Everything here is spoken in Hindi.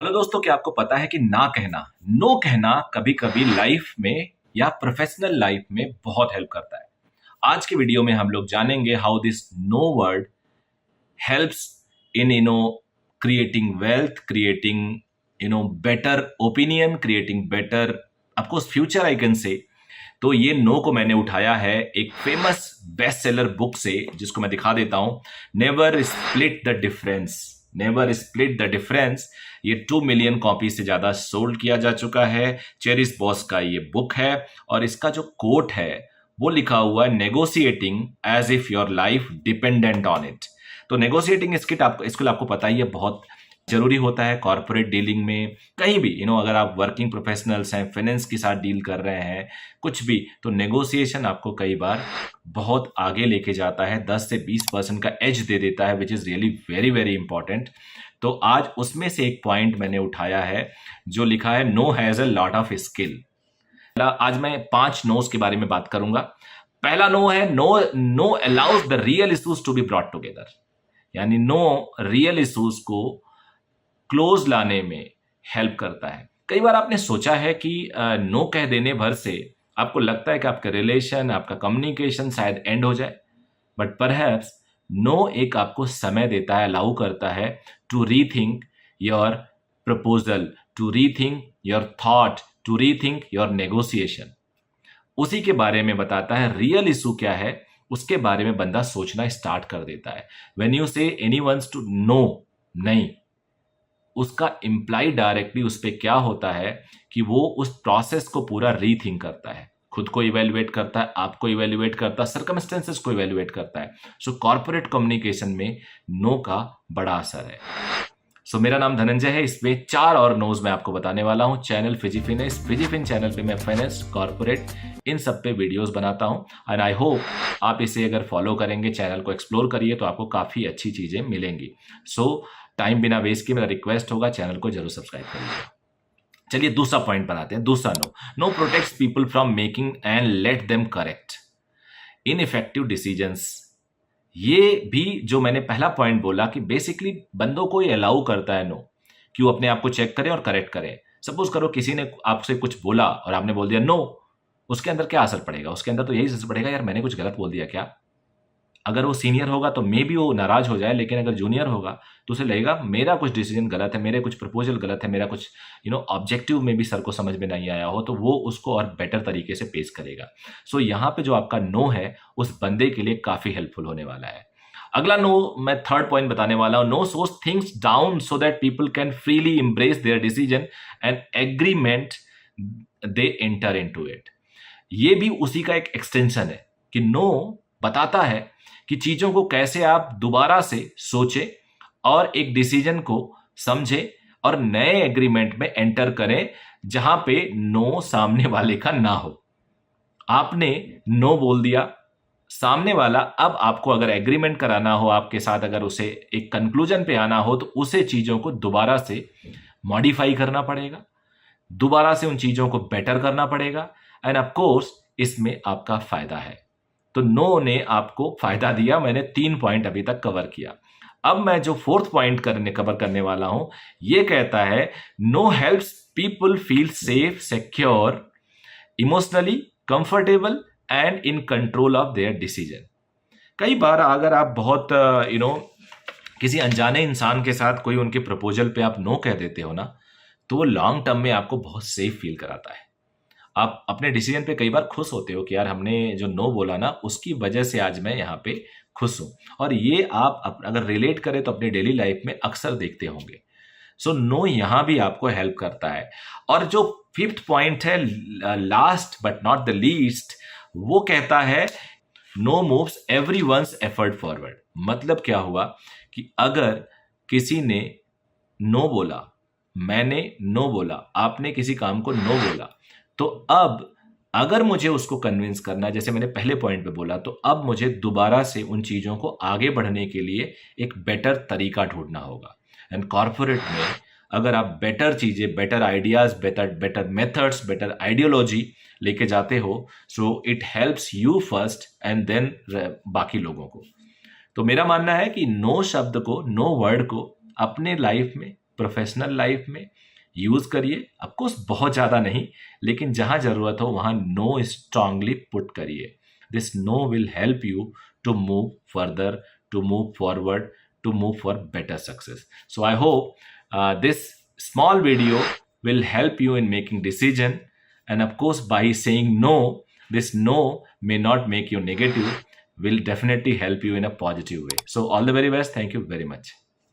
हेलो दोस्तों, क्या आपको पता है कि ना कहना, नो कहना कभी कभी लाइफ में या प्रोफेशनल लाइफ में बहुत हेल्प करता है। आज के वीडियो में हम लोग जानेंगे how this no word helps in creating wealth, creating better opinion, creating better of course future I can say. तो ये नो को मैंने उठाया है एक फेमस बेस्ट सेलर बुक से, जिसको मैं दिखा देता हूं। Never split the difference, never split the difference. ये 2 मिलियन कॉपी से ज्यादा सोल्ड किया जा चुका है। चेरिस बॉस का ये बुक है और इसका जो कोट है वो लिखा हुआ है, negotiating as if your life dependent on it. तो नेगोशिएटिंग स्किल आपको पता ही है, बहुत जरूरी होता है कॉर्पोरेट डीलिंग में, कहीं भी अगर आप वर्किंग प्रोफेशनल्स हैं, फाइनेंस के साथ डील कर रहे हैं, कुछ भी, तो नेगोशिएशन आपको कई बार बहुत आगे लेके जाता है, 10 से 20% का एज दे देता है, which is really very very important. तो आज उसमें से एक पॉइंट मैंने उठाया है जो लिखा है, no has a lot of skill. आज मैं 5 नोस के बारे में बात करूंगा। पहला नो है, no allows the real issues to be brought together. यानी नो रियल इश्यूज को क्लोज लाने में हेल्प करता है। कई बार आपने सोचा है कि नो कह देने भर से आपको लगता है कि आपका रिलेशन, आपका कम्युनिकेशन शायद एंड हो जाए, बट परहैप्स नो एक आपको समय देता है, अलाउ करता है to rethink your proposal, to rethink your thought, to rethink your negotiation. उसी के बारे में बताता है, रियल इशू क्या है उसके बारे में बंदा सोचना स्टार्ट कर देता है। व्हेन यू से एनी वंस टू नो, नहीं, उसका इम्प्लाई डायरेक्टली उस पर क्या होता है कि वो उस प्रोसेस को पूरा रीथिंक करता है, खुद को इवेल्युएट करता है, आपको इवेल्युएट करता है, सर्कमस्टेंसेस को इवेल्युएट करता है। सो कॉर्पोरेट कम्युनिकेशन में नो का बड़ा असर है। सो मेरा नाम धनंजय है। इसमें 4 और नोज मैं आपको बताने वाला हूं। चैनल फिजिफिन है, इस फिजिफिन चैनल पे मैं फाइनेंस, कॉर्पोरेट, इन सब पे वीडियोस बनाता हूं एंड आई होप आप इसे अगर फॉलो करेंगे, चैनल को एक्सप्लोर करिए, तो आपको काफी अच्छी चीजें मिलेंगी। सो टाइम बिना वेस्ट किए मेरा रिक्वेस्ट होगा, चैनल को जरूर सब्सक्राइब करिएगा। चलिए दूसरा पॉइंट बनाते हैं। दूसरा no, no protects people from making and let them correct ineffective decisions. ये भी जो मैंने पहला पॉइंट बोला कि बेसिकली बंदों को ये अलाउ करता है नो, कि वो अपने आप को चेक करें और करेक्ट करें। सपोज करो किसी ने आपसे कुछ बोला और आपने बोल दिया नो, उसके अंदर क्या असर पड़ेगा? उसके अंदर तो यही असर पड़ेगा, यार मैंने कुछ गलत बोल दिया क्या। अगर वो सीनियर होगा तो मे बी वो नाराज हो जाए, लेकिन अगर जूनियर होगा तो उसे लगेगा मेरा कुछ डिसीजन गलत है, मेरे कुछ प्रपोजल गलत है, मेरा कुछ ऑब्जेक्टिव में भी सर को समझ में नहीं आया हो, तो वो उसको और बेटर तरीके से पेश करेगा। सो यहाँ पे जो आपका नो है उस बंदे के लिए काफी हेल्पफुल होने वाला है। अगला नो मैं थर्ड पॉइंट बताने वाला हूं, नो सोच things down so that people can freely embrace there decision and agreement they enter into it. ये भी उसी का एक एक्सटेंशन है कि नो बताता है कि चीजों को कैसे आप दोबारा से सोचें और एक डिसीजन को समझें और नए एग्रीमेंट में एंटर करें, जहां पे नो सामने वाले का ना हो। आपने नो बोल दिया, सामने वाला अब आपको अगर एग्रीमेंट कराना हो आपके साथ, अगर उसे एक कंक्लूजन पे आना हो, तो उसे चीजों को दोबारा से मॉडिफाई करना पड़ेगा, दोबारा से उन चीजों को बेटर करना पड़ेगा एंड ऑफ कोर्स इसमें आपका फायदा है। तो नो ने आपको फायदा दिया। मैंने 3 पॉइंट अभी तक कवर किया। अब मैं जो 4th पॉइंट कवर करने वाला हूं, ये कहता है, no helps people feel safe, secure, emotionally comfortable and in control of their decision. कई बार अगर आप बहुत किसी अनजाने इंसान के साथ कोई उनके प्रपोजल पे आप नो कह देते हो ना, तो वो लॉन्ग टर्म में आपको बहुत सेफ फील कराता है। आप अपने डिसीजन पे कई बार खुश होते हो कि यार हमने जो नो बोला ना, उसकी वजह से आज मैं यहाँ पे खुश हूं। और ये आप अगर रिलेट करें तो अपनी डेली लाइफ में अक्सर देखते होंगे। सो नो यहां भी आपको हेल्प करता है। और जो 5th पॉइंट है, last but not the least, वो कहता है, no moves everyone's effort forward. मतलब क्या हुआ कि अगर किसी ने नो बोला, मैंने नो बोला, आपने किसी काम को नो बोला, तो अब अगर मुझे उसको कन्विंस करना है, जैसे मैंने पहले पॉइंट पे बोला, तो अब मुझे दोबारा से उन चीजों को आगे बढ़ने के लिए एक बेटर तरीका ढूंढना होगा। एंड कॉर्पोरेट में अगर आप बेटर चीजें, better ideas, better methods, better ideology लेके जाते हो, so it helps you first and then बाकी लोगों को। तो मेरा मानना है कि नो शब्द को, नो वर्ड को अपने लाइफ में, प्रोफेशनल लाइफ में यूज करिए। ऑफकोर्स बहुत ज्यादा नहीं, लेकिन जहां जरूरत हो वहां नो स्ट्रांगली पुट करिए। This no will help you to move further, to move forward, to move for better success. So I hope this small video will help you in making decision. And of course, by saying no, this no may not make you negative, will definitely help you in a positive way. So all the very best. Thank you very much.